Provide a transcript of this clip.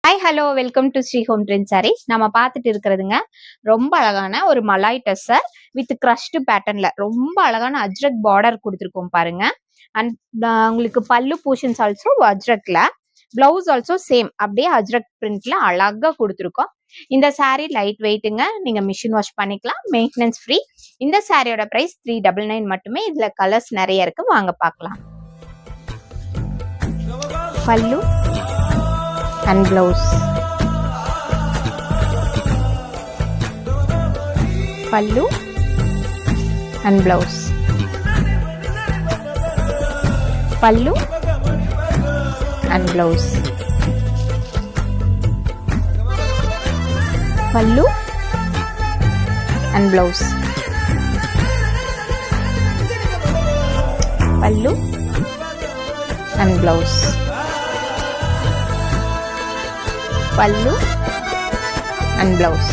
Hi hello welcome to Sri home trend sarees. நம்ம பார்த்துட்டு இருக்கிறதுங்க ரொம்ப அழகான ஒரு மலாய் டெஸ்ஸர் வித் கிரஷ்டு பேட்டர்ன்ல ரொம்ப அழகான அஜ்ரக் பார்டர் கொடுத்துருக்கோம் பாருங்க. அண்ட் உங்களுக்கு பல்லு போர்ஷன்ஸ் ஆல்சோ அஜ்ரக்ல, பிளவுஸ் ஆல்சோ சேம் அப்படியே அஜ்ரக் பிரிண்ட்ல அழகா கொடுத்துருக்கோம். இந்த சாரீ லைட் வெயிட்டுங்க, நீங்க மிஷின் வாஷ் பண்ணிக்கலாம், மெயின்டெனன்ஸ் ஃப்ரீ. இந்த சாரியோட பிரைஸ் 399 மட்டுமே. இதுல கலர்ஸ் நிறைய இருக்கு, வாங்க பார்க்கலாம். பல்லு and blouse, pallu and blouse, pallu and blouse, pallu and blouse, pallu and blouse, pallu and blouse.